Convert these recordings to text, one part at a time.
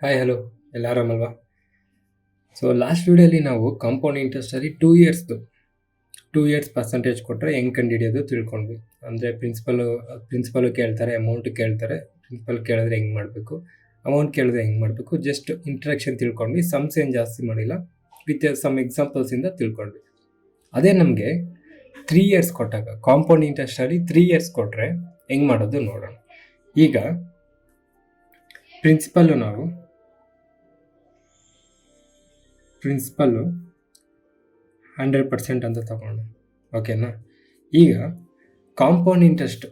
Hi hello ಎಲ್ಲ ಆರಾಮಲ್ವಾ? So last ವಿಡಿಯೋಲಿ ನಾವು ಕಾಂಪೌಂಡ್ ಇಂಟ್ರೆಸ್ಟಲ್ಲಿ 2 ಇಯರ್ಸ್ ಪರ್ಸೆಂಟೇಜ್ ಕೊಟ್ಟರೆ ಹೆಂಗೆ ಕಂಡುಹಿಡಿಯೋದು ತಿಳ್ಕೊಂಡ್ವಿ. ಅಂದರೆ ಪ್ರಿನ್ಸಿಪಲು ಕೇಳ್ತಾರೆ, ಅಮೌಂಟ್ ಕೇಳ್ತಾರೆ. ಪ್ರಿನ್ಸಿಪಲ್ ಕೇಳಿದ್ರೆ ಹೆಂಗೆ ಮಾಡಬೇಕು, ಅಮೌಂಟ್ ಕೇಳಿದ್ರೆ ಹೆಂಗೆ ಮಾಡಬೇಕು, ಜಸ್ಟ್ ಇಂಟ್ರಡಕ್ಷನ್ ತಿಳ್ಕೊಂಡ್ವಿ. ಸಮ್ಸ್ ಏನು ಜಾಸ್ತಿ ಮಾಡಿಲ್ಲ, ವಿತ್ ಸಮ್ ಎಕ್ಸಾಂಪಲ್ಸಿಂದ ತಿಳ್ಕೊಂಡ್ವಿ. ಅದೇ ನಮಗೆ 3 ಇಯರ್ಸ್ ಕೊಟ್ಟಾಗ ಕಾಂಪೌಂಡ್ ಇಂಟ್ರೆಸ್ಟಲ್ಲಿ 3 ಇಯರ್ಸ್ ಕೊಟ್ಟರೆ ಹೆಂಗೆ ಮಾಡೋದು ನೋಡೋಣ. ಈಗ ಪ್ರಿನ್ಸಿಪಲ್ಲು 100% ಅಂತ ತಗೊಂಡು, ಓಕೆನಾ? ಈಗ ಕಾಂಪೌಂಡ್ ಇಂಟ್ರೆಸ್ಟ್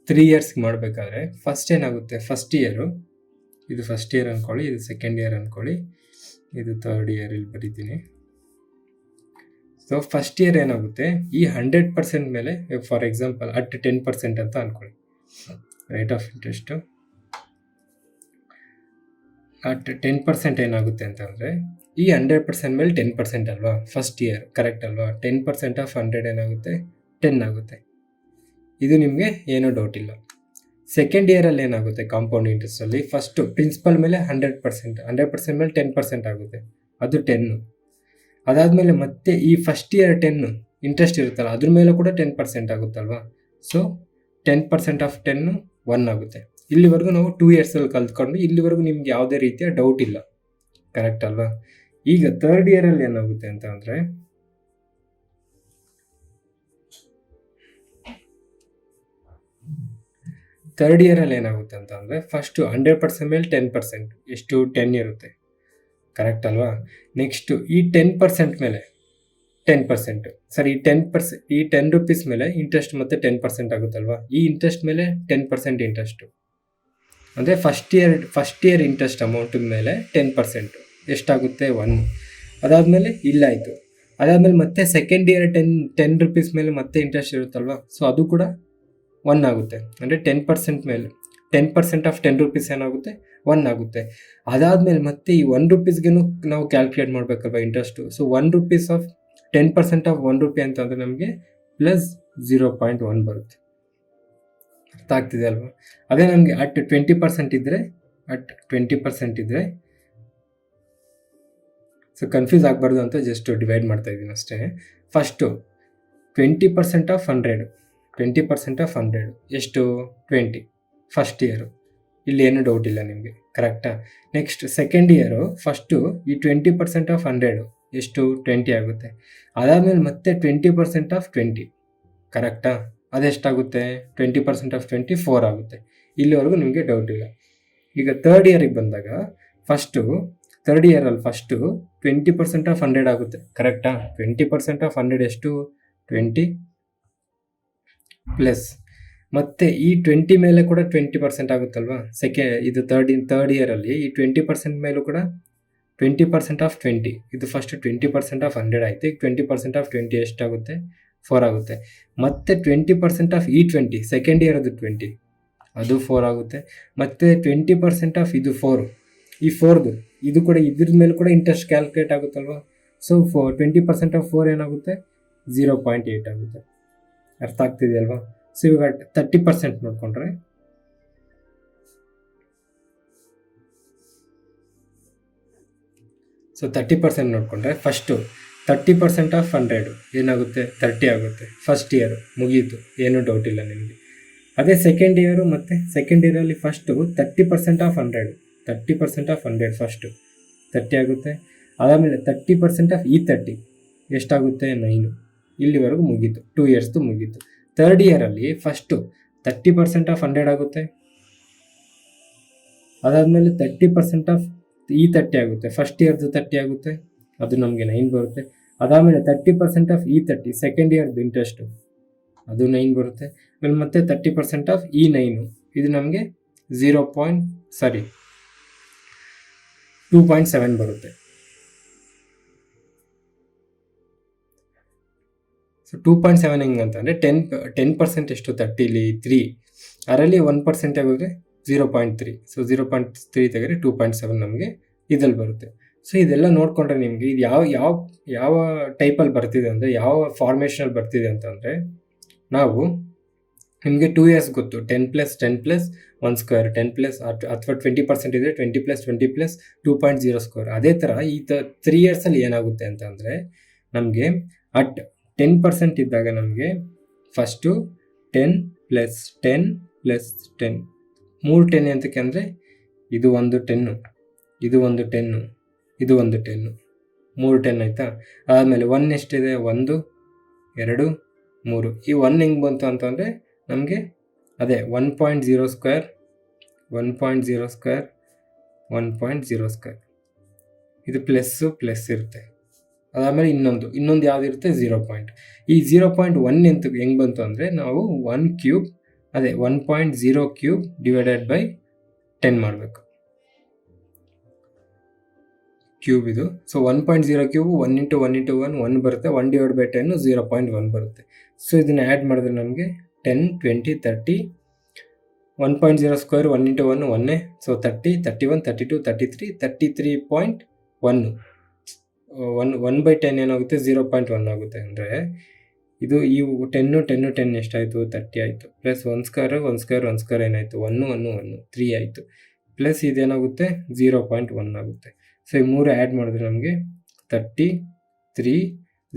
3 ಇಯರ್ಸ್ಗೆ ಮಾಡಬೇಕಾದ್ರೆ ಫಸ್ಟ್ ಏನಾಗುತ್ತೆ, ಇದು ಫಸ್ಟ್ ಇಯರ್ ಅಂದ್ಕೊಳ್ಳಿ, ಇದು ಸೆಕೆಂಡ್ ಇಯರ್ ಅಂದ್ಕೊಳ್ಳಿ, ಇದು ಥರ್ಡ್ ಇಯರ್ ಇಲ್ಲಿ ಬರೀತೀನಿ. ಸೊ ಫಸ್ಟ್ ಇಯರ್ ಏನಾಗುತ್ತೆ, ಈ 100% ಮೇಲೆ ಫಾರ್ ಎಕ್ಸಾಂಪಲ್ ಅಟ್ 10% ಅಂತ ಅಂದ್ಕೊಳ್ಳಿ. ರೇಟ್ ಆಫ್ ಇಂಟ್ರೆಸ್ಟು ಅಟ್ 10% ಏನಾಗುತ್ತೆ ಅಂತಂದರೆ, ಈ 100% ಮೇಲೆ 10% ಅಲ್ವಾ ಫಸ್ಟ್ ಇಯರ್, ಕರೆಕ್ಟ್ ಅಲ್ವಾ? 10% ಆಫ್ 100 ಏನಾಗುತ್ತೆ, 10 ಆಗುತ್ತೆ. ಇದು ನಿಮಗೆ ಏನೂ ಡೌಟ್ ಇಲ್ಲ. ಸೆಕೆಂಡ್ ಇಯರಲ್ಲಿ ಏನಾಗುತ್ತೆ, ಕಾಂಪೌಂಡ್ ಇಂಟ್ರೆಸ್ಟಲ್ಲಿ ಫಸ್ಟು ಪ್ರಿನ್ಸಿಪಲ್ ಮೇಲೆ 100% ಮೇಲೆ 10% ಆಗುತ್ತೆ, ಅದು 10. ಅದಾದಮೇಲೆ ಮತ್ತೆ ಈ ಫಸ್ಟ್ ಇಯರ್ 10 ಇಂಟ್ರೆಸ್ಟ್ ಇರುತ್ತಲ್ಲ, ಅದ್ರ ಮೇಲೆ ಕೂಡ 10% ಆಗುತ್ತಲ್ವಾ? ಸೊ 10% ಆಫ್ 10 1 ಆಗುತ್ತೆ. ಇಲ್ಲಿವರೆಗೂ ನಾವು 2 ಇಯರ್ಸಲ್ಲಿ ಕಲ್ತ್ಕೊಂಡು, ಇಲ್ಲಿವರೆಗೂ ನಿಮ್ಗೆ ಯಾವುದೇ ರೀತಿಯ ಡೌಟ್ ಇಲ್ಲ, ಕರೆಕ್ಟ್ ಅಲ್ವಾ? ಈಗ ಥರ್ಡ್ ಇಯರಲ್ಲಿ ಏನಾಗುತ್ತೆ ಅಂತ ಅಂದರೆ, ಫಸ್ಟು 100% ಮೇಲೆ 10%, ಎಷ್ಟು 10 ಇರುತ್ತೆ, ಕರೆಕ್ಟ್ ಅಲ್ವಾ? ನೆಕ್ಸ್ಟು ಈ 10% ಮೇಲೆ 10%, ಸರಿ, ಈ 10 ರೂಪೀಸ್ ಮೇಲೆ ಇಂಟ್ರೆಸ್ಟ್ ಮತ್ತೆ 10% ಆಗುತ್ತಲ್ವಾ? ಈ ಇಂಟ್ರೆಸ್ಟ್ ಮೇಲೆ 10% ಇಂಟ್ರೆಸ್ಟು, ಅಂದರೆ ಫಸ್ಟ್ ಇಯರ್ ಇಂಟ್ರೆಸ್ಟ್ ಅಮೌಂಟ್ ಮೇಲೆ 10% ಎಷ್ಟಾಗುತ್ತೆ, 1. ಅದಾದಮೇಲೆ ಇಲ್ಲಾಯಿತು. ಅದಾದಮೇಲೆ ಮತ್ತೆ ಸೆಕೆಂಡ್ ಇಯರ್ 10 ರೂಪೀಸ್ ಮೇಲೆ ಮತ್ತೆ ಇಂಟ್ರೆಸ್ಟ್ ಇರುತ್ತಲ್ವ, ಸೊ ಅದು ಕೂಡ 1 ಆಗುತ್ತೆ. ಅಂದರೆ 10% ಮೇಲೆ 10% ಆಫ್ 10 ರೂಪೀಸ್ ಏನಾಗುತ್ತೆ, 1 ಆಗುತ್ತೆ. ಅದಾದಮೇಲೆ ಮತ್ತೆ ಈ 1 ರೂಪೀಸ್ಗೂ ನಾವು ಕ್ಯಾಲ್ಕುಲೇಟ್ ಮಾಡಬೇಕಲ್ವ interest. So 1 rupees of 10% of 1 rupee ಅಂತಂದರೆ ನಮಗೆ ಪ್ಲಸ್ 0.1 ಬರುತ್ತೆ. ಅರ್ಥ ಆಗ್ತಿದೆ ಅಲ್ವಾ? ಅದೇ ನಮಗೆ ಅಟ್ 20% ಇದ್ದರೆ ಸೊ ಕನ್ಫ್ಯೂಸ್ ಆಗಬಾರ್ದು ಅಂತ ಜಸ್ಟ್ ಡಿವೈಡ್ ಮಾಡ್ತಾ ಇದ್ದೀನಿ ಅಷ್ಟೇ. ಫಸ್ಟು 20% ಆಫ್ 100 ಎಷ್ಟು, 20 ಫಸ್ಟ್ ಇಯರು, ಇಲ್ಲಿ ಏನು ಡೌಟ್ ಇಲ್ಲ ನಿಮಗೆ, ಕರೆಕ್ಟಾ? ನೆಕ್ಸ್ಟ್ ಸೆಕೆಂಡ್ ಇಯರು ಫಸ್ಟು ಈ 20% ಆಫ್ 100 ಎಷ್ಟು, 20 ಆಗುತ್ತೆ. ಅದಾದಮೇಲೆ ಮತ್ತೆ 20% ಆಫ್ 20, ಕರೆಕ್ಟಾ? ಅದೆಷ್ಟಾಗುತ್ತೆ, 20% ಆಫ್ 20 4 ಆಗುತ್ತೆ. ಇಲ್ಲಿವರೆಗೂ ನಿಮಗೆ ಡೌಟ್ ಇಲ್ಲ. ಈಗ ಥರ್ಡ್ ಇಯರಿಗೆ ಬಂದಾಗ ಥರ್ಡ್ ಇಯರಲ್ಲಿ ಫಸ್ಟು 20% ಆಫ್ 100 ಆಗುತ್ತೆ, ಕರೆಕ್ಟಾ? 20% ಆಫ್ 100 ಎಷ್ಟು, 20 ಪ್ಲಸ್ ಮತ್ತೆ ಈ 20 ಮೇಲೆ ಕೂಡ 20% ಆಗುತ್ತಲ್ವಾ? ಇದು ಥರ್ಡ್ ಇಯರಲ್ಲಿ ಈ 20% ಮೇಲೂ ಕೂಡ 20% ಆಫ್ 20, ಇದು ಫಸ್ಟ್ 20% ಆಫ್ 100 ಆಯಿತು. ಈಗ 20% ಆಫ್ 20 ಎಷ್ಟಾಗುತ್ತೆ, 4 ಆಗುತ್ತೆ. ಮತ್ತೆ 20% ಆಫ್ ಈ 20 ಸೆಕೆಂಡ್ ಇಯರದು 20, ಅದು 4 ಆಗುತ್ತೆ. ಮತ್ತು 20% ಆಫ್ ಇದು 4, ಈ 4ದು ಇದು ಕೂಡ ಇದ್ರ ಮೇಲೆ ಕೂಡ ಇಂಟ್ರೆಸ್ಟ್ ಕ್ಯಾಲ್ಕುಲೇಟ್ ಆಗುತ್ತಲ್ವ. ಸೊ 20% ಆಫ್ 4 ಏನಾಗುತ್ತೆ, 0.8 ಆಗುತ್ತೆ. ಅರ್ಥ ಆಗ್ತಿದೆಯಲ್ವಾ? ಸೊ ಇವಾಗ 30% ನೋಡಿಕೊಂಡ್ರೆ, ಫಸ್ಟು 30% ಆಫ್ 100 ಏನಾಗುತ್ತೆ, 30 ಆಗುತ್ತೆ. ಫಸ್ಟ್ ಇಯರು ಮುಗೀತು, ಏನೂ ಡೌಟ್ ಇಲ್ಲ ನಿಮಗೆ. ಅದೇ ಸೆಕೆಂಡ್ ಇಯರಲ್ಲಿ ಫಸ್ಟು 30% ಆಫ್ 100 ಫಸ್ಟು 30 ಆಗುತ್ತೆ. ಅದಾದಮೇಲೆ 30% ಆಫ್ ಈ 30 ಎಷ್ಟಾಗುತ್ತೆ, 9. ಇಲ್ಲಿವರೆಗೂ ಮುಗೀತು, 2 ಇಯರ್ಸ್ದು ಮುಗೀತು. ಥರ್ಡ್ ಇಯರಲ್ಲಿ ಫಸ್ಟು 30% ಆಫ್ 100 ಆಗುತ್ತೆ. ಅದಾದಮೇಲೆ 30% ಆಫ್ ಈ 30 ಆಗುತ್ತೆ, ಫಸ್ಟ್ ಇಯರ್ದು 30 ಆಗುತ್ತೆ, ಅದು ನಮಗೆ 9 ಬರುತ್ತೆ. ಅದಾದಮೇಲೆ 30% ಆಫ್ ಈ 30 ಸೆಕೆಂಡ್ ಇಯರ್ದು ಇಂಟ್ರೆಸ್ಟು, ಅದು 9 ಬರುತ್ತೆ. ಆಮೇಲೆ ಮತ್ತೆ 30% ಆಫ್ ಈ 9, ಇದು ನಮಗೆ 2.7 ಬರುತ್ತೆ. ಸೊ 2.7 ಹೆಂಗೆ ಅಂತಂದರೆ 10% ಎಷ್ಟು, 30ಲಿ 3, ಅದರಲ್ಲಿ 1% ಆಗೋದ್ರೆ 0.3. ಸೊ 0.3 ತೆಗೆದ್ರೆ 2.7 ನಮಗೆ ಇದಲ್ಲಿ ಬರುತ್ತೆ. ಸೊ ಇದೆಲ್ಲ ನೋಡಿಕೊಂಡ್ರೆ ನಿಮಗೆ ಇದು ಯಾವ ಟೈಪಲ್ಲಿ ಬರ್ತಿದೆ ಅಂದರೆ, ಯಾವ ಫಾರ್ಮೇಷನಲ್ಲಿ ಬರ್ತಿದೆ ಅಂತಂದರೆ, ನಾವು ನಿಮಗೆ 2 ಇಯರ್ಸ್ ಗೊತ್ತು, 10 ಪ್ಲಸ್ 10 ಪ್ಲಸ್ 1 ಸ್ಕ್ವೇರ್, 10 ಪ್ಲಸ್ ಅಥವಾ 20% ಇದ್ದರೆ 20 ಪ್ಲಸ್ 20 ಪ್ಲಸ್ 2.0 ಸ್ಕ್ವೇರ್. ಅದೇ ಥರ ಈ 3 ಇಯರ್ಸಲ್ಲಿ ಏನಾಗುತ್ತೆ ಅಂತಂದರೆ ನಮಗೆ ಅಟ್ 10% ಇದ್ದಾಗ ನಮಗೆ ಫಸ್ಟು 10 ಪ್ಲಸ್ 10 ಪ್ಲಸ್ 10 3 10 ಅಂತಕ್ಕೆ ಅಂದರೆ ಇದು ಒಂದು 10, ಇದು ಒಂದು 10, ಇದು ಒಂದು 10, 3 10 ಆಯಿತಾ. ಆದಮೇಲೆ 1 ಎಷ್ಟಿದೆ, 1 2 3. ಈ 1 ಹೆಂಗೆ ಬಂತು ಅಂತಂದರೆ ನಮಗೆ ಅದೇ 1.0 ಸ್ಕ್ವೇರ್ 1.0 ಸ್ಕ್ವೇರ್ 1.0 ಸ್ಕ್ವೇರ್, ಇದು ಪ್ಲಸ್ಸು ಪ್ಲಸ್ ಇರುತ್ತೆ. ಅದಾದಮೇಲೆ ಇನ್ನೊಂದು ಯಾವುದಿರುತ್ತೆ, 0. ಈ 0.1 ಅಂತ ಹೆಂಗೆ ಬಂತು ಅಂದರೆ ನಾವು 1 ಕ್ಯೂಬ್ ಅದೇ 1.0 ಕ್ಯೂಬ್ ಡಿವೈಡೆಡ್ ಬೈ 10 ಮಾಡಬೇಕು, ಕ್ಯೂಬ್ ಇದು. ಸೊ 1.0 ಕ್ಯೂಬ್ 1 ಇಂಟು 1 ಇಂಟು 1 1 ಬರುತ್ತೆ, 1 ಡಿವೈಡ್ ಬೈ 10 0.1 ಬರುತ್ತೆ. ಸೊ ಇದನ್ನು ಆ್ಯಡ್ ಮಾಡಿದ್ರೆ ನಮಗೆ 10 20 30 1.0 ಸ್ಕ್ವೇರ್ 1 ಇಂಟು 1 1, ಸೊ 30 31 32 33 33.1 1/10 ಏನಾಗುತ್ತೆ, 0.1 ಆಗುತ್ತೆ. ಅಂದರೆ ಇದು ಈ 10 ಎಷ್ಟಾಯಿತು, 30 ಆಯಿತು. ಪ್ಲಸ್ 1 ಸ್ಕ್ವೇರ್ ಏನಾಯಿತು, 1 3 ಆಯಿತು. ಪ್ಲಸ್ ಇದೇನಾಗುತ್ತೆ 0.1 ಆಗುತ್ತೆ. ಸೊ ಈ 3 ಆ್ಯಡ್ ಮಾಡಿದ್ರೆ ನಮಗೆ 33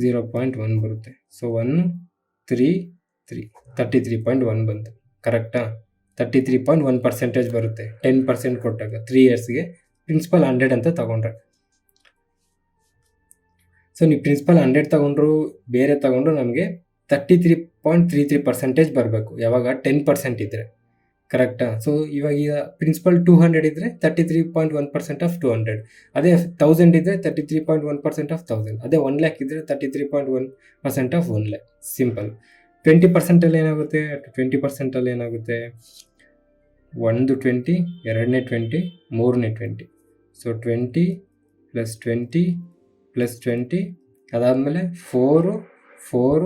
0.1 ಬರುತ್ತೆ. ಸೊ 1 3 3 33.1 ಬಂತು. ಕರೆಕ್ಟಾ? 33.1% ಬರುತ್ತೆ 10% ಕೊಟ್ಟಾಗ 3 ಇಯರ್ಸ್ಗೆ. ಪ್ರಿನ್ಸಿಪಲ್ 100 ಅಂತ ತಗೊಂಡ್ರೆ, ಸೊ ನೀವು ಪ್ರಿನ್ಸಿಪಲ್ 100 ತಗೊಂಡ್ರು ಬೇರೆ ತಗೊಂಡ್ರು ನಮಗೆ 33.33% ಬರಬೇಕು. ಯಾವಾಗ 10% ಇದ್ದರೆ. ಕರೆಕ್ಟಾ? ಸೊ ಇವಾಗ ಈಗ ಪ್ರಿನ್ಸಿಪಲ್ 200 ಇದ್ದರೆ 33.1% ಆಫ್ 200, ಅದೇ 1000 ಇದ್ದರೆ 33.1% ಆಫ್ 1000, ಅದೇ 1 ಲ್ಯಾಕ್ ಇದ್ದರೆ 33.1% ಆಫ್ 1 ಲ್ಯಾಕ್. ಸಿಂಪಲ್. 20%ಅಲ್ಲಿ ಏನಾಗುತ್ತೆ, 20%ಅಲ್ಲಿ ಏನಾಗುತ್ತೆ, 1 20 2ನೇ 20 3ನೇ 20, ಸೊ 20 ಪ್ಲಸ್ 20 ಪ್ಲಸ್ 20, ಅದಾದಮೇಲೆ 4 4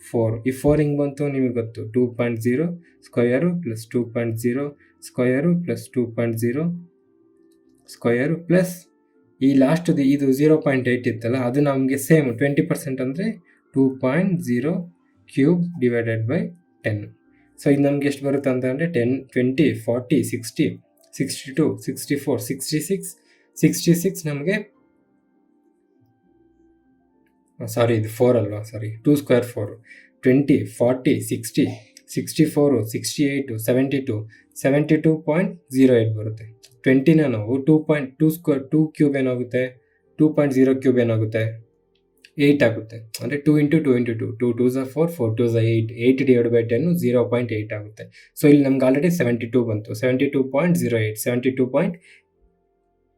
4. ಈ 4 ಹಿಂಗೆ ಬಂತು ನಿಮಗೆ ಗೊತ್ತು, 2.0 square plus 2.0 square plus 2.0 square plus ಈ ಲಾಸ್ಟ್ದು ಇದು 0.8 ಇತ್ತಲ್ಲ, ಅದು ನಮಗೆ ಸೇಮ್ 20% ಅಂದರೆ 2.0 ಕ್ಯೂಬ್ ಡಿವೈಡೆಡ್ ಬೈ 10. ಸೊ ಇದು ನಮ್ಗೆ ಎಷ್ಟು ಬರುತ್ತೆ ಅಂತ ಅಂದರೆ 10 20 40 60 62 64 66 ನಮಗೆ, ಸಾರಿ ಇದು 4 ಅಲ್ವಾ, ಸಾರಿ 2 ಸ್ಕ್ವೇರ್ 4, 20 40 60 64 68 72 72.08 ಬರುತ್ತೆ. 20ನ ನಾವು 2.2 ಸ್ಕ್ವೇರ್ 2 ಕ್ಯೂಬ್ ಏನಾಗುತ್ತೆ, 2.0 ಕ್ಯೂಬ್ ಏನಾಗುತ್ತೆ 8 ಆಗುತ್ತೆ. ಅಂದರೆ 2 into 2 into 2 2 2s are 4 4 2s are 8 8 divide by 10 0.8 ಆಗುತ್ತೆ. ಸೊ ಇಲ್ಲಿ ನಮ್ಗೆ ಆಲ್ರೆಡಿ 72 ಬಂತು, 72.08 72.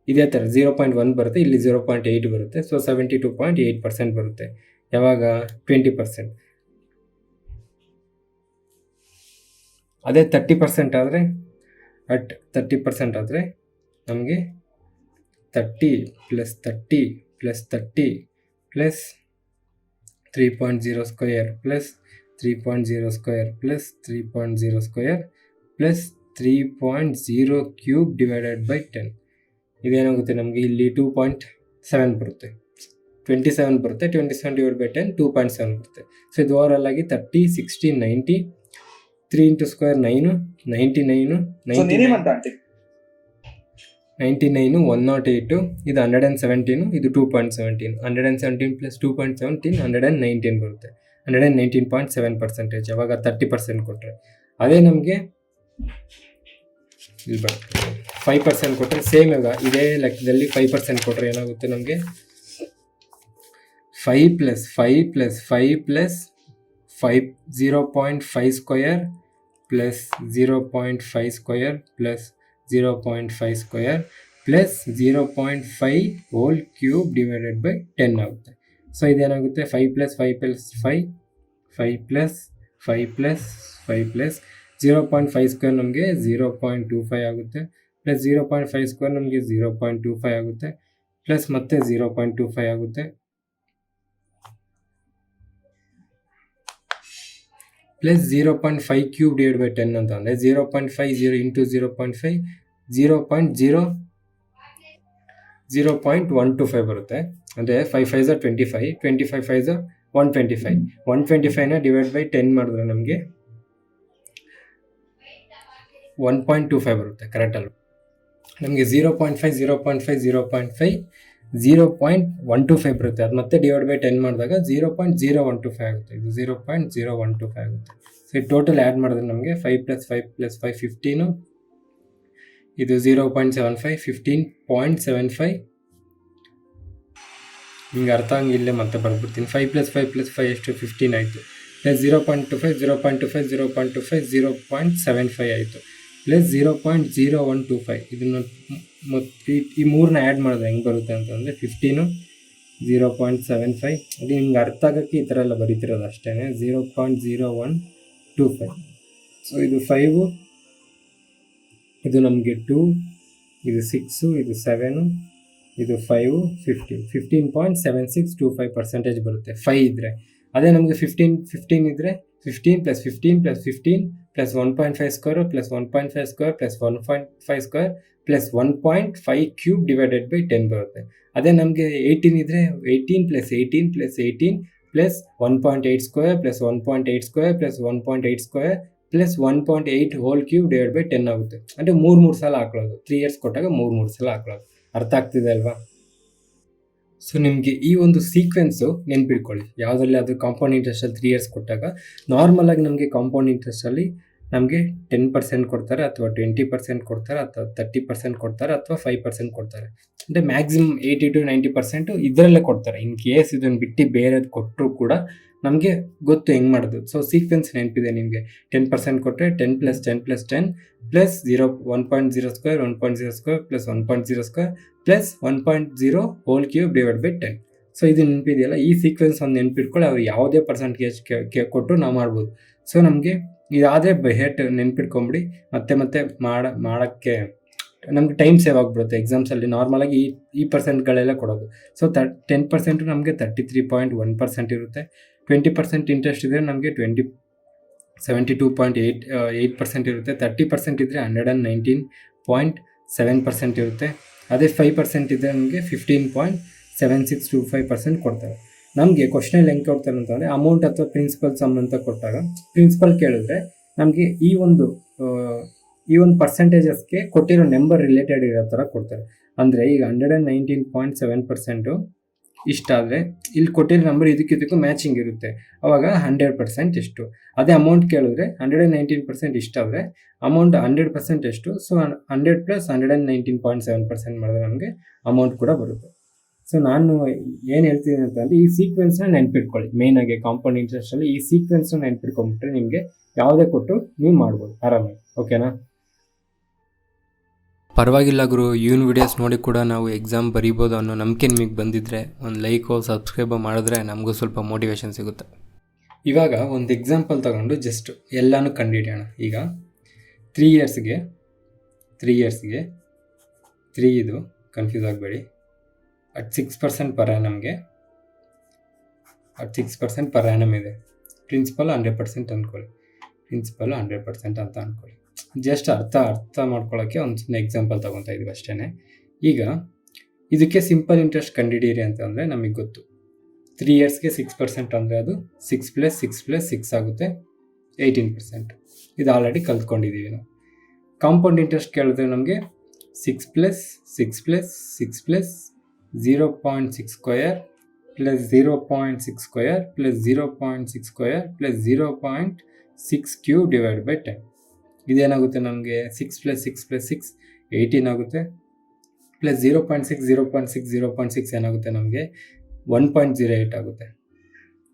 ಇದೇ ಥರ 0.1 ಬರುತ್ತೆ, ಇಲ್ಲಿ 0.8 ಬರುತ್ತೆ. ಸೊ 72.8% ಬರುತ್ತೆ. ಯಾವಾಗ 20%. ಅದೇ 30% ಆದರೆ ಅಟ್ 30% ಆದರೆ ನಮಗೆ 30 plus 30 plus 30 plus 3.0 square plus 3.0 square plus 3.0 square plus 3.0 cube divided by 10. ಇದೇನಾಗುತ್ತೆ ನಮಗೆ ಇಲ್ಲಿ 2.7 ಬರುತ್ತೆ, 27 ಬರುತ್ತೆ. 27 ಡಿವೈಡ್ ಬೈ 10 2.7 ಬರುತ್ತೆ. ಸೊ ಇದು ಓವರ್ ಆಗಿ 30 60 90 3 ಇಂಟು ಸ್ಕ್ವೇರ್ 9 99 99 108, ಇದು 117, ಇದು 2.17 117 ಪ್ಲಸ್ 2.17 119 ಬರುತ್ತೆ. 119.7% ಯಾವಾಗ 30% ಕೊಟ್ಟರೆ. ಅದೇ ನಮಗೆ ಇಲ್ಲಿ ಬರುತ್ತೆ 5% ಕೊಟ್ಟರೆ ಸೇಮ್. ಇವಾಗ ಇದೇ ಲೆಕ್ಕದಲ್ಲಿ 5% ಕೊಟ್ಟರೆ ಏನಾಗುತ್ತೆ ನಮಗೆ 5 plus 5 plus 5 plus 5 0.5 square plus 0.5 square plus 0.5 square plus 0.5 whole cube divided by 10 ಆಗುತ್ತೆ. ಸೊ ಇದೇನಾಗುತ್ತೆ 5 plus 5 plus 5 5 plus 5 plus 5 plus 0.5 square ನಮಗೆ 0.25 ಆಗುತ್ತೆ, ಪ್ಲಸ್ 0.5 ಸ್ಕ್ವೇರ್ ನಮಗೆ 0.25 ಆಗುತ್ತೆ, ಪ್ಲಸ್ ಮತ್ತೆ 0.25 ಆಗುತ್ತೆ, ಪ್ಲಸ್ 0.5 ಕ್ಯೂಬ್ ಡಿವೈಡ್ ಬೈ 10 ಅಂತ ಅಂದರೆ 0.50 ಇಂಟು 0.5 0.125 ಬರುತ್ತೆ. ಅಂದರೆ 5 5s are 25 25 5s are 125 125ನ divide by 10 ಮಾಡಿದ್ರೆ ನಮಗೆ 1.25 ಬರುತ್ತೆ, ಕರೆಕ್ಟ್ ಅಲ್ವಾ? ನಮಗೆ 0.5 0.5 0.5 0.125 ಬರುತ್ತೆ. ಅದು ಮತ್ತೆ ಡಿವೈಡ್ ಬೈ 10 ಮಾಡಿದಾಗ 0.0125 ಆಗುತ್ತೆ. ಇದು 0.0125 ಆಗುತ್ತೆ. ಸೊ ಈ ಟೋಟಲ್ ಆ್ಯಡ್ ಮಾಡಿದ್ರೆ ನಮಗೆ 5 + 5 + 5 15, ಇದು 0.75 15.75. ನಿಮ್ಗೆ ಅರ್ಥ ಹಂಗಿಲ್ಲೇ ಮತ್ತೆ ಬರ್ಬಿಡ್ತೀನಿ. 5 + 5 + 5 ಎಷ್ಟು 15 ಆಯಿತು, ಪ್ಲಸ್ 0.25 0.25 0.25 0.75 ಆಯಿತು, ಪ್ಲಸ್ 0.0125. ಇದನ್ನು ಮತ್ತು ಈ ಮೂರನ್ನ ಆ್ಯಡ್ ಮಾಡಿದ್ರೆ ಹೆಂಗೆ ಬರುತ್ತೆ ಅಂತಂದರೆ 15 0.75. ಅದು ನಿಮ್ಗೆ ಅರ್ಥ ಆಗೋಕ್ಕೆ ಈ ಥರ ಎಲ್ಲ ಬರೀತಿರೋದು ಅಷ್ಟೇ. 0.0125. ಸೊ ಇದು 5, ಇದು ನಮಗೆ 2, ಇದು 6, ಇದು 7, ಇದು 5, 15.7625% ಬರುತ್ತೆ 5 ಇದ್ದರೆ. ಅದೇ ನಮಗೆ 15 ಇದ್ದರೆ 15 + 15 + 15 + 1.5 square + 1.5 square + 1.5 square + 1.5 cube divided by 10 ಬರುತ್ತೆ. ಅದೇ ನಮಗೆ 18 ಇದ್ದರೆ 18 + 18 + 18 + 1.8 square + 1.8 square + 1.8 square + 1.8 whole cube divide by 10 ಆಗುತ್ತೆ. ಅಂದರೆ 3 ಸಲ ಹಾಕೊಳ್ಳೋದು. 3 ಇಯರ್ಸ್ ಕೊಟ್ಟಾಗ 3 ಸಲ ಹಾಕೊಳ್ಳೋದು. ಅರ್ಥ ಆಗ್ತಿದೆ ಅಲ್ವಾ? ಸೊ ನಿಮಗೆ ಈ ಒಂದು ಸೀಕ್ವೆನ್ಸು ನೆನ್ಪಿಟ್ಕೊಳ್ಳಿ. ಯಾವುದರಲ್ಲಿ ಅದು ಕಾಂಪೌಂಡ್ ಇಂಟ್ರೆಸ್ಟಲ್ಲಿ 3 ಇಯರ್ಸ್ ಕೊಟ್ಟಾಗ ನಾರ್ಮಲಾಗಿ ನಮಗೆ ಕಾಂಪೌಂಡ್ ಇಂಟ್ರೆಸ್ಟಲ್ಲಿ ನಮಗೆ 10% ಕೊಡ್ತಾರೆ, ಅಥವಾ 20% ಕೊಡ್ತಾರೆ, ಅಥವಾ 30% ಕೊಡ್ತಾರೆ, ಅಥವಾ 5% ಕೊಡ್ತಾರೆ. ಅಂದರೆ ಮ್ಯಾಕ್ಸಿಮಮ್ 80 to 90% ಇದರಲ್ಲೇ ಕೊಡ್ತಾರೆ. ಇನ್ ಕೇಸ್ ಇದನ್ನು ಬಿಟ್ಟು ಬೇರೆದು ಕೊಟ್ಟರು ಕೂಡ ನಮಗೆ ಗೊತ್ತು ಹೆಂಗೆ ಮಾಡೋದು. ಸೊ ಸೀಕ್ವೆನ್ಸ್ ನೆನಪಿದೆ ನಿಮಗೆ. 10% ಕೊಟ್ಟರೆ 10 + 10 + 10 plus 1.0 square 1.0 square plus 1.0 square plus 1.0 whole cube divide by 10. So ಇದು ನೆನಪಿದೆಯಲ್ಲ, ಈ ಸೀಕ್ವೆನ್ಸ್ ಒಂದು ನೆನ್ಪಿಟ್ಕೊಳ್ಳಿ. ಅವ್ರು ಯಾವುದೇ ಪರ್ಸೆಂಟೇಜ್ ಕೊಟ್ಟರು ನಾವು ಮಾಡ್ಬೋದು. ಸೊ ನಮಗೆ ಇದಾದರೆ ಬೈಹೆಟ್ ನೆನ್ಪಿಟ್ಕೊಂಬಿಡಿ. ಮತ್ತೆ ಮಾಡೋಕ್ಕೆ ನಮ್ಗೆ ಟೈಮ್ ಸೇವ್ ಆಗಿಬಿಡುತ್ತೆ. ಎಕ್ಸಾಮ್ಸಲ್ಲಿ ನಾರ್ಮಲಾಗಿ ಈ ಪರ್ಸೆಂಟ್ಗಳೆಲ್ಲ ಕೊಡೋದು. ಸೊ 10% ನಮಗೆ 33.1% ಇರುತ್ತೆ. 20% ಇಂಟ್ರೆಸ್ಟ್ ಇದ್ದರೆ ನಮಗೆ 72.8% ಇರುತ್ತೆ. 30% ಇದ್ದರೆ 119.7% ಇರುತ್ತೆ. ಅದೇ 5% ಇದ್ದರೆ ನಮಗೆ 15.7625% ಕೊಡ್ತಾರೆ. ನಮಗೆ ಕ್ವಶನಲ್ಲಿ ಹೆಂಗೆ ಕೊಡ್ತಾರೆ ಅಂತಂದರೆ ಅಮೌಂಟ್ ಅಥವಾ ಪ್ರಿನ್ಸಿಪಲ್ ಸಮ್ ಅಂತ ಕೊಟ್ಟಾಗ ಪ್ರಿನ್ಸಿಪಲ್ ಕೇಳಿದ್ರೆ ನಮಗೆ ಈ ಒಂದು ಪರ್ಸೆಂಟೇಜಸ್ಗೆ ಕೊಟ್ಟಿರೋ ನಂಬರ್ ರಿಲೇಟೆಡ್ ಇರೋ ಥರ ಕೊಡ್ತಾರೆ. ಅಂದರೆ ಈಗ 119.7% ಇಷ್ಟಾದರೆ ಇಲ್ಲಿ ಕೊಟ್ಟಿರೋ ನಂಬರ್ ಇದಕ್ಕೂ ಮ್ಯಾಚಿಂಗ್ ಇರುತ್ತೆ. ಅವಾಗ 100% ಎಷ್ಟು. ಅದೇ ಅಮೌಂಟ್ ಕೇಳಿದ್ರೆ 119% ಇಷ್ಟಾದರೆ ಅಮೌಂಟ್ 100% ಎಷ್ಟು. ಸೊ 100 + 119.7% ಮಾಡಿದ್ರೆ ನಮಗೆ ಅಮೌಂಟ್ ಕೂಡ ಬರುತ್ತೆ. ಸೊ ನಾನು ಏನು ಹೇಳ್ತೀನಿ ಅಂತಂದರೆ ಈ ಸೀಕ್ವೆನ್ಸ್ನ ನೆನ್ಪಿಟ್ಕೊಳ್ಳಿ. ಮೇಯ್ನಾಗಿ ಕಾಂಪೌಂಡ್ ಇಂಟ್ರೆಸ್ಟಲ್ಲಿ ಈ ಸೀಕ್ವೆನ್ಸ್ನ ನೆನ್ಪಿಟ್ಕೊಂಡ್ಬಿಟ್ರೆ ನಿಮಗೆ ಯಾವುದೇ ಕೊಟ್ಟು ನೀವು ಮಾಡ್ಬೋದು ಆರಾಮಾಗಿ. ಓಕೆನಾ? ಪರವಾಗಿಲ್ಲ ಗುರು, ಇವನ್ ವಿಡಿಯೋಸ್ ನೋಡಿ ಕೂಡ ನಾವು ಎಕ್ಸಾಮ್ ಬರೀಬೋದು ಅನ್ನೋ ನಂಬಿಕೆ ನಿಮಗೆ ಬಂದಿದ್ದರೆ ಒಂದು ಲೈಕೋ ಸಬ್ಸ್ಕ್ರೈಬ್ ಮಾಡಿದ್ರೆ ನಮಗೂ ಸ್ವಲ್ಪ ಮೋಟಿವೇಶನ್ ಸಿಗುತ್ತೆ. ಇವಾಗ ಒಂದು ಎಕ್ಸಾಂಪಲ್ ತಗೊಂಡು ಜಸ್ಟ್ ಎಲ್ಲನೂ ಕಂಡುಹಿಡಿಯೋಣ. ಈಗ 3 ಇಯರ್ಸ್ಗೆ 3 ಇದು ಕನ್ಫ್ಯೂಸ್ ಆಗಬೇಡಿ. ಅಟ್ 6% ಪರ್ ಆ್ಯನಮ್ಗೆ 6% ಪರ್ ಆ್ಯನಮ್ ಇದೆ. ಪ್ರಿನ್ಸಿಪಲ್ 100% ಅಂದ್ಕೊಳ್ಳಿ. ಪ್ರಿನ್ಸಿಪಲ್ 100% ಅಂತ ಅಂದ್ಕೊಳ್ಳಿ. ಜಸ್ಟ್ ಅರ್ಥ ಮಾಡ್ಕೊಳ್ಳೋಕ್ಕೆ ಒಂದು ಎಕ್ಸಾಂಪಲ್ ತೊಗೊತಾ ಇದ್ದೀವಿ ಅಷ್ಟೇ. ಈಗ ಇದಕ್ಕೆ ಸಿಂಪಲ್ ಇಂಟ್ರೆಸ್ಟ್ ಕಂಡುಹಿಡಿಯಿರಿ ಅಂತಂದರೆ ನಮಗೆ ಗೊತ್ತು. 3 ಇಯರ್ಸ್ಗೆ 6% ಅಂದರೆ ಅದು 6 + 6 + 6 ಆಗುತ್ತೆ, 18%. ಇದು ಆಲ್ರೆಡಿ ಕಲ್ತ್ಕೊಂಡಿದ್ದೀವಿ ನಾವು. ಕಾಂಪೌಂಡ್ ಇಂಟ್ರೆಸ್ಟ್ ಕೇಳಿದ್ರೆ ನಮಗೆ 6 + 6 + 6 + 0.6 square plus 0.6 square plus 0.6 square plus 0.6 cube divide by 10. ಇದೇನಾಗುತ್ತೆ ನಮಗೆ 6 + 6 + 6 18 ಆಗುತ್ತೆ. ಪ್ಲಸ್ 0.6 0.6 0.6 ಏನಾಗುತ್ತೆ ನಮಗೆ 1.08 ಆಗುತ್ತೆ.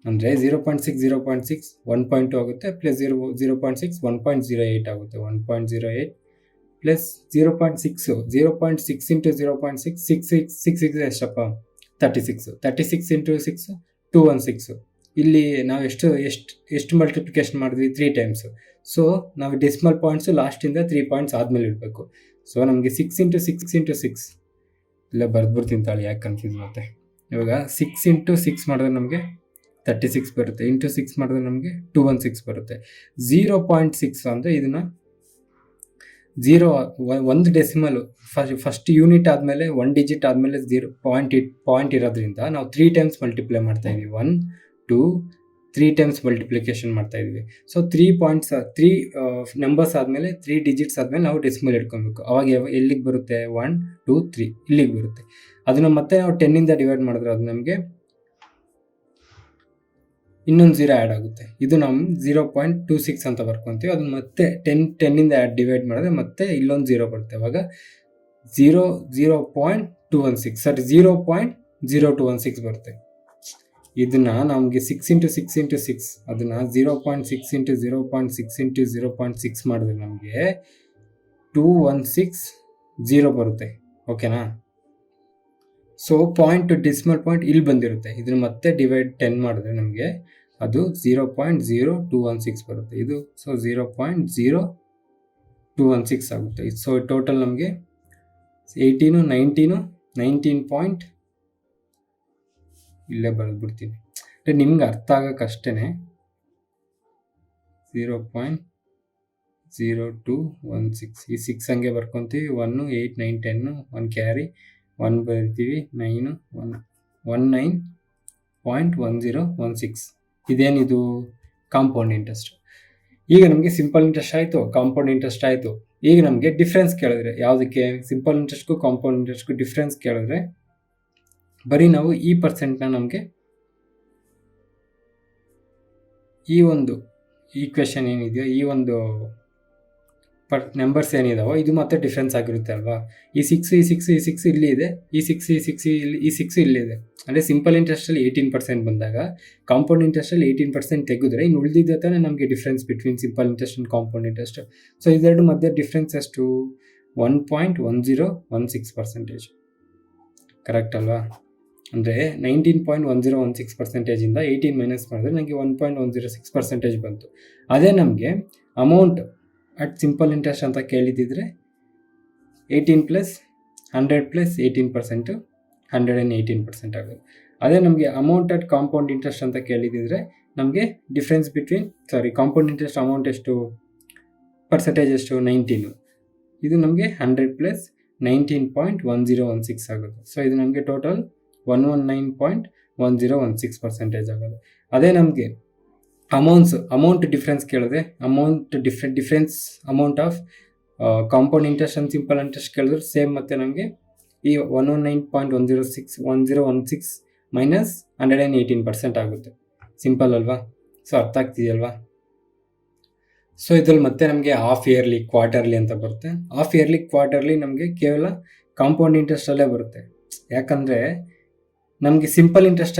ಅಂದರೆ 0.6 0.6 1.2 ಆಗುತ್ತೆ. ಪ್ಲಸ್ 0.6 1.08 ಆಗುತ್ತೆ. 1.08 ಪ್ಲಸ್ 0.6 0.6 ಇಂಟು 0.6 6 ಎಷ್ಟಪ್ಪ 36. 36 ಇಂಟು 6 216. ಇಲ್ಲಿ ನಾವು ಎಷ್ಟು ಮಲ್ಟಿಪ್ಲಿಕೇಶನ್ ಮಾಡಿದ್ವಿ 3 ಟೈಮ್ಸು. ಸೊ ನಾವು ಡೆಸಿಮಲ್ ಪಾಯಿಂಟ್ಸು ಲಾಸ್ಟಿಂದ 3 ಪಾಯಿಂಟ್ಸ್ ಆದಮೇಲೆ ಇಡಬೇಕು. ಸೊ ನಮಗೆ 6 ಇಂಟು 6 ಇಲ್ಲ ಬರ್ದ್ಬಿಡ್ತೀನಿ ತಾಳಿ, ಯಾಕೆ ಕನ್ಫ್ಯೂಸ್ ಮತ್ತೆ. ಇವಾಗ 6 ಇಂಟು 6 ಮಾಡಿದ್ರೆ ನಮಗೆ 36 ಬರುತ್ತೆ. ಇಂಟು 6 ಮಾಡಿದ್ರೆ ನಮಗೆ 216 ಬರುತ್ತೆ. 0.6 ಅಂದರೆ ಇದನ್ನು 1 ಡೆಸಿಮಲ್ ಫಸ್ಟ್ ಯೂನಿಟ್ ಆದಮೇಲೆ 1 ಡಿಜಿಟ್ ಆದಮೇಲೆ 0.8 ಪಾಯಿಂಟ್ ಇರೋದ್ರಿಂದ ನಾವು 3 ಟೈಮ್ಸ್ ಮಲ್ಟಿಪ್ಲೈ ಮಾಡ್ತಾ ಇದ್ದೀವಿ. 1 2 3 ಟೈಮ್ಸ್ ಮಲ್ಟಿಪ್ಲಿಕೇಶನ್ ಮಾಡ್ತಾ ಇದ್ವಿ. ಸೊ 3 ನಂಬರ್ಸ್ ಆದಮೇಲೆ 3 ಡಿಜಿಟ್ಸ್ ಆದಮೇಲೆ ನಾವು ಡೆಸಿಮಲ್ ಇಟ್ಕೊಬೇಕು. ಅವಾಗ ಎಲ್ಲಿಗೆ ಬರುತ್ತೆ? 1 2 3 ಇಲ್ಲಿಗೆ ಬರುತ್ತೆ. ಅದನ್ನು ಮತ್ತೆ ನಾವು 10ಇಂದ ಡಿವೈಡ್ ಮಾಡಿದ್ರೆ ಅದು ನಮಗೆ ಇನ್ನೊಂದು 0 ಆ್ಯಡ್ ಆಗುತ್ತೆ. ಇದು ನಮ್ಮ 0.26 ಅಂತ ಬರ್ಕೊತೀವಿ. ಅದನ್ನು ಮತ್ತೆ 10ಇಂದ ಡಿವೈಡ್ ಮಾಡಿದ್ರೆ ಮತ್ತೆ ಇಲ್ಲೊಂದು 0 ಬರುತ್ತೆ. ಅವಾಗ 0.216 ಸರಿ 0.0216 ಬರುತ್ತೆ. ಇದನ್ನ ನಮಗೆ 6 × 6 × 6 ಅದನ್ನು 0.6 × 0.6 × 0.6 ಮಾಡಿದ್ರೆ ನಮಗೆ 2160 ಬರುತ್ತೆ. ಓಕೆನಾ? So point to decimal point ಇಲ್ಲಿ ಬಂದಿರುತ್ತೆ. ಇದನ್ನು ಮತ್ತೆ ಡಿವೈಡ್ 10 ಮಾಡಿದ್ರೆ ನಮಗೆ ಅದು 0.0216 ಬರುತ್ತೆ. ಇದು ಸೊ 0.0216 ಆಗುತ್ತೆ. ಸೊ ಟೋಟಲ್ ನಮಗೆ 19 ಇಲ್ಲೇ ಬರೆದ್ಬಿಡ್ತೀನಿ ಅಂದರೆ ನಿಮ್ಗೆ ಅರ್ಥ ಆಗೋಕ್ಕಷ್ಟೇ. 0.0216 ಈ 6 ಹಂಗೆ ಬರ್ಕೊತೀವಿ. 1 8 9 10 1 ಕ್ಯಾರಿ 1 ಬರಿತೀವಿ 9 19.1016 ಇದೇನಿದು ಕಾಂಪೌಂಡ್ ಇಂಟ್ರೆಸ್ಟ್. ಈಗ ನಮಗೆ ಸಿಂಪಲ್ ಇಂಟ್ರೆಸ್ಟ್ ಆಯಿತು, ಕಾಂಪೌಂಡ್ ಇಂಟ್ರೆಸ್ಟ್ ಆಯಿತು. ಈಗ ನಮಗೆ ಡಿಫ್ರೆನ್ಸ್ ಕೇಳಿದ್ರೆ ಯಾವುದಕ್ಕೆ? ಸಿಂಪಲ್ ಇಂಟ್ರೆಸ್ಟ್ಗೂ ಕಾಂಪೌಂಡ್ ಇಂಟ್ರೆಸ್ಟ್ಗೂ ಡಿಫ್ರೆನ್ಸ್ ಕೇಳಿದ್ರೆ ಬರೀ ನಾವು ಈ ಪರ್ಸೆಂಟ್ನ ನಮಗೆ ಈ ಒಂದು ಈಕ್ವೇಷನ್ ಏನಿದೆಯೋ ಈ ಒಂದು ನಂಬರ್ಸ್ ಏನಿದಾವೋ ಇದು ಮತ್ತೆ ಡಿಫ್ರೆನ್ಸ್ ಆಗಿರುತ್ತೆ ಅಲ್ವಾ? ಈ 6 ಇಲ್ಲಿ ಇದೆ, ಈ 6 ಇಲ್ಲಿದೆ. ಅಂದರೆ ಸಿಂಪಲ್ ಇಂಟ್ರೆಸ್ಟಲ್ಲಿ 18% ಬಂದಾಗ ಕಾಂಪೌಂಡ್ ಇಂಟ್ರೆಸ್ಟಲ್ಲಿ 18% ತೆಗೆದ್ರೆ ಇನ್ನು ಉಳಿದಿದ್ದೆ ತಾನೇ ನಮಗೆ difference between simple interest and compound interest. So ಇದೆರಡು ಮಧ್ಯೆ ಡಿಫ್ರೆನ್ಸ್ ಎಷ್ಟು? 1.1016%. ಕರೆಕ್ಟ್ ಅಲ್ವಾ? ಅಂದರೆ 19.1016% 18 ಮೈನಸ್ ಮಾಡಿದ್ರೆ ನನಗೆ 1.106% ಬಂತು. ಅದೇ ನಮಗೆ ಅಮೌಂಟ್ ಅಟ್ ಸಿಂಪಲ್ ಇಂಟ್ರೆಸ್ಟ್ ಅಂತ ಕೇಳಿದ್ದಿದ್ರೆ 18 + 100 + 18% 118% ಆಗೋದು. ಅದೇ ನಮಗೆ ಅಮೌಂಟ್ ಅಟ್ ಕಾಂಪೌಂಡ್ ಇಂಟ್ರೆಸ್ಟ್ ಅಂತ ಕೇಳಿದ್ದಿದ್ರೆ ನಮಗೆ difference between compound interest amount ಎಷ್ಟು ಪರ್ಸೆಂಟೇಜ್ ಎಷ್ಟು? 19. ಇದು ನಮಗೆ 100 + 19.1016 ಆಗೋದು. ಸೊ ಇದು ನಮಗೆ ಟೋಟಲ್ 119.1016% ಆಗೋದು. ಅದೇ ನಮಗೆ ಅಮೌಂಟ್ ಡಿಫ್ರೆನ್ಸ್ ಕೇಳಿದ್ರೆ difference amount of compound interest and simple interest ಕೇಳಿದ್ರೆ ಸೇಮ್ ಮತ್ತೆ ನಮಗೆ ಈ 119.1016 ಮೈನಸ್ 118% ಆಗುತ್ತೆ. ಸಿಂಪಲ್ ಅಲ್ವಾ? ಸೊ ಅರ್ಥ ಆಗ್ತಿದೆಯಲ್ವಾ? ಸೊ ಇದ್ರಲ್ಲಿ ಮತ್ತೆ ನಮಗೆ ಹಾಫ್ ಇಯರ್ಲಿ, ಕ್ವಾರ್ಟರ್ಲಿ ಅಂತ ಬರುತ್ತೆ. ಹಾಫ್ ಇಯರ್ಲಿ, ಕ್ವಾರ್ಟರ್ಲಿ ನಮಗೆ ಕೇವಲ ಕಾಂಪೌಂಡ್ ಇಂಟ್ರೆಸ್ಟಲ್ಲೇ ಬರುತ್ತೆ. ಯಾಕಂದರೆ ನಮಗೆ ಸಿಂಪಲ್ ಇಂಟ್ರೆಸ್ಟ್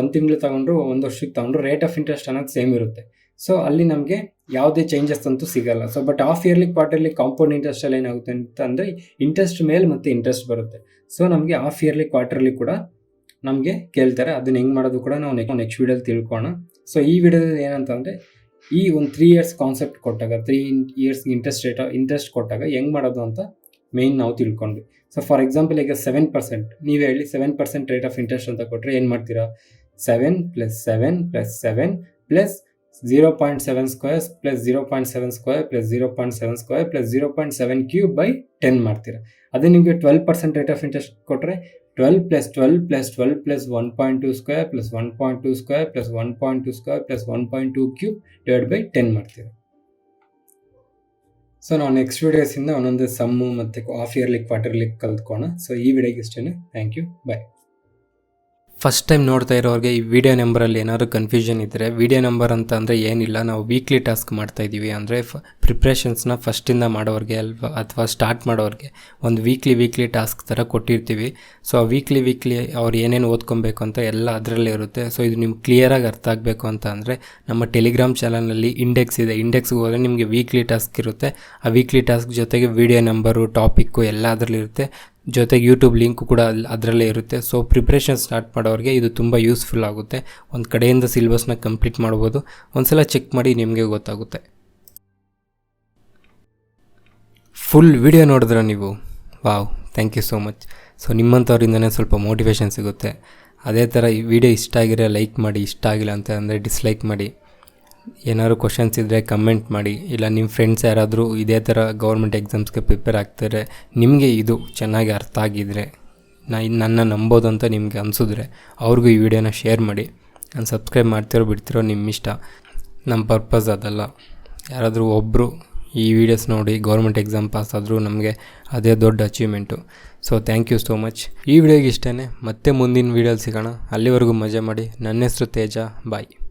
1 ತಿಂಗಳು ತಗೊಂಡ್ರು 1 ವರ್ಷಕ್ಕೆ ತಗೊಂಡ್ರು ರೇಟ್ ಆಫ್ ಇಂಟ್ರೆಸ್ಟ್ ಅನ್ನೋದು ಸೇಮ್ ಇರುತ್ತೆ. ಸೊ ಅಲ್ಲಿ ನಮಗೆ ಯಾವುದೇ ಚೇಂಜಸ್ ಅಂತೂ ಸಿಗಲ್ಲ. So but half yearly, quarterly compound ಇಂಟ್ರೆಸ್ಟಲ್ಲಿ ಏನಾಗುತ್ತೆ ಅಂತ ಅಂದರೆ ಇಂಟ್ರೆಸ್ಟ್ ಮೇಲೆ ಮತ್ತೆ ಇಂಟ್ರೆಸ್ಟ್ ಬರುತ್ತೆ. ಸೊ ನಮಗೆ ಹಾಫ್ ಇಯರ್ಲಿ, ಕ್ವಾರ್ಟರ್ಲಿ ಕೂಡ ನಮಗೆ ಕೇಳ್ತಾರೆ. ಅದನ್ನ ಹೆಂಗೆ ಮಾಡೋದು ಕೂಡ ನಾವು ನೆಕ್ಸ್ಟ್ ವೀಡಿಯೋದಲ್ಲಿ ತಿಳ್ಕೊಳ್ಳೋಣ. ಸೊ ಈ ವಿಡಿಯೋದಲ್ಲಿ ಏನಂತಂದರೆ ಈ ಒಂದು 3 ಇಯರ್ಸ್ ಕಾನ್ಸೆಪ್ಟ್ ಕೊಟ್ಟಾಗ 3 ಇಯರ್ಸ್ ಇಂಟ್ರೆಸ್ಟ್ ಕೊಟ್ಟಾಗ ಹೆಂಗೆ ಮಾಡೋದು ಅಂತ ಮೇಯ್ನ್ ನಾವು ತಿಳ್ಕೊಂಡ್ವಿ. ಸೊ ಫಾರ್ ಎಕ್ಸಾಂಪಲ್ ಈಗ 7% ನೀವೇ ಹೇಳಿ 7% ರೇಟ್ ಆಫ್ ಇಂಟ್ರೆಸ್ಟ್ ಅಂತ ಕೊಟ್ಟರೆ ಏನು ಮಾಡ್ತೀರಾ? 7 + 7 + 7 + 0.7² + 0.7² + 0.7² + 0.73/10 ಮಾಡ್ತೀರಾ. ಅದೇ ನಿಮಗೆ 12% ರೇಟ್ ಆಫ್ ಇಂಟ್ರೆಸ್ಟ್ ಕೊಟ್ಟರೆ 12 + 12 + 12 + 1.2² + 1.2² + 1.2² + 1.23/10 ಮಾಡ್ತೀರಾ. ಸೊ ನಾವು ನೆಕ್ಸ್ಟ್ ವೀಡಿಯೋಸಿಂದ ಒಂದೊಂದು ಸಮ್ಮು ಮತ್ತು ಹಾಫ್ ಇಯರ್ಲಿ, ಕ್ವಾರ್ಟರ್ಲಿ ಕಲ್ತ್ಕೋಣ. ಸೊ ಈ ವಿಡಿಯೋಗೆ ಇಷ್ಟೇ. Thank you, bye. First time ನೋಡ್ತಾ ಇರೋರಿಗೆ ಈ ವಿಡಿಯೋ ನಂಬರಲ್ಲಿ ಏನಾದರೂ ಕನ್ಫ್ಯೂಷನ್ ಇದ್ದರೆ, ವಿಡಿಯೋ ನಂಬರ್ ಅಂತ ಅಂದರೆ ಏನಿಲ್ಲ, ನಾವು ವೀಕ್ಲಿ ಟಾಸ್ಕ್ ಮಾಡ್ತಾಯಿದ್ದೀವಿ. ಅಂದರೆ ಪ್ರಿಪ್ರೇಷನ್ಸ್ನ ಫಸ್ಟಿಂದ ಮಾಡೋರಿಗೆ ಅಥವಾ ಸ್ಟಾರ್ಟ್ ಮಾಡೋರಿಗೆ ಒಂದು ವೀಕ್ಲಿ ಟಾಸ್ಕ್ ಥರ ಕೊಟ್ಟಿರ್ತೀವಿ. ಸೊ ಆ ವೀಕ್ಲಿ ಅವ್ರು ಏನೇನು ಓದ್ಕೊಬೇಕು ಅಂತ ಎಲ್ಲ ಅದರಲ್ಲೇ ಇರುತ್ತೆ. ಸೊ ಇದು ನಿಮ್ಗೆ ಕ್ಲಿಯರಾಗಿ ಅರ್ಥ ಆಗಬೇಕು ಅಂತ ಅಂದರೆ ನಮ್ಮ ಟೆಲಿಗ್ರಾಮ್ ಚಾನಲ್ನಲ್ಲಿ ಇಂಡೆಕ್ಸ್ ಇದೆ. ಇಂಡೆಕ್ಸ್ಗೆ ಹೋದರೆ ನಿಮಗೆ ವೀಕ್ಲಿ ಟಾಸ್ಕ್ ಇರುತ್ತೆ. ಆ ವೀಕ್ಲಿ ಟಾಸ್ಕ್ ಜೊತೆಗೆ ವಿಡಿಯೋ ನಂಬರು, ಟಾಪಿಕ್ಕು ಎಲ್ಲ ಅದರಲ್ಲಿರುತ್ತೆ. ಜೊತೆಗೆ ಯೂಟ್ಯೂಬ್ ಲಿಂಕು ಕೂಡ ಅದರಲ್ಲೇ ಇರುತ್ತೆ. ಸೊ ಪ್ರಿಪ್ರೇಷನ್ ಸ್ಟಾರ್ಟ್ ಮಾಡೋರಿಗೆ ಇದು ತುಂಬ ಯೂಸ್ಫುಲ್ ಆಗುತ್ತೆ. ಒಂದು ಕಡೆಯಿಂದ ಸಿಲೆಬಸ್ನ ಕಂಪ್ಲೀಟ್ ಮಾಡ್ಬೋದು. ಒಂದ್ಸಲ ಚೆಕ್ ಮಾಡಿ ನಿಮಗೆ ಗೊತ್ತಾಗುತ್ತೆ. ಫುಲ್ ವಿಡಿಯೋ ನೋಡಿದ್ರೆ ನೀವು, wow, thank you so much. So ನಿಮ್ಮಂಥವ್ರಿಂದನೇ ಸ್ವಲ್ಪ ಮೋಟಿವೇಶನ್ ಸಿಗುತ್ತೆ. ಅದೇ ಥರ ಈ ವಿಡಿಯೋ ಇಷ್ಟ ಆಗಿರೋ ಲೈಕ್ ಮಾಡಿ, ಇಷ್ಟ ಆಗಿಲ್ಲ ಅಂತ ಅಂದರೆ ಡಿಸ್ಲೈಕ್ ಮಾಡಿ. ಏನಾದ್ರು ಕ್ವಶನ್ಸ್ ಇದ್ದರೆ ಕಮೆಂಟ್ ಮಾಡಿ. ಇಲ್ಲ ನಿಮ್ಮ ಫ್ರೆಂಡ್ಸ್ ಯಾರಾದರೂ ಇದೇ ಥರ ಗೌರ್ಮೆಂಟ್ ಎಕ್ಸಾಮ್ಸ್ಗೆ ಪ್ರಿಪೇರ್ ಆಗ್ತಾರೆ, ನಿಮಗೆ ಇದು ಚೆನ್ನಾಗಿ ಅರ್ಥ ಆಗಿದ್ರೆ, ನನ್ನ ನಂಬೋದು ಅಂತ ನಿಮಗೆ ಅನಿಸಿದ್ರೆ ಅವ್ರಿಗೂ ಈ ವಿಡಿಯೋನ ಶೇರ್ ಮಾಡಿ. ನಾನು ಸಬ್ಸ್ಕ್ರೈಬ್ ಮಾಡ್ತಿರೋ ಬಿಡ್ತಿರೋ ನಿಮ್ಮ ಇಷ್ಟ. ನಮ್ಮ ಪರ್ಪಸ್ ಅದಲ್ಲ. ಯಾರಾದರೂ ಒಬ್ಬರು ಈ ವಿಡಿಯೋಸ್ ನೋಡಿ ಗೌರ್ಮೆಂಟ್ ಎಕ್ಸಾಮ್ ಪಾಸ್ ಆದರೂ ನಮಗೆ ಅದೇ ದೊಡ್ಡ achievement. So thank you so much. ಈ ವಿಡಿಯೋಗೆ ಇಷ್ಟೇ. ಮತ್ತೆ ಮುಂದಿನ ವೀಡಿಯೋಲಿ ಸಿಗೋಣ. ಅಲ್ಲಿವರೆಗೂ ಮಜಾ ಮಾಡಿ. ನನ್ನ ಹೆಸರು ತೇಜ. ಬಾಯ್.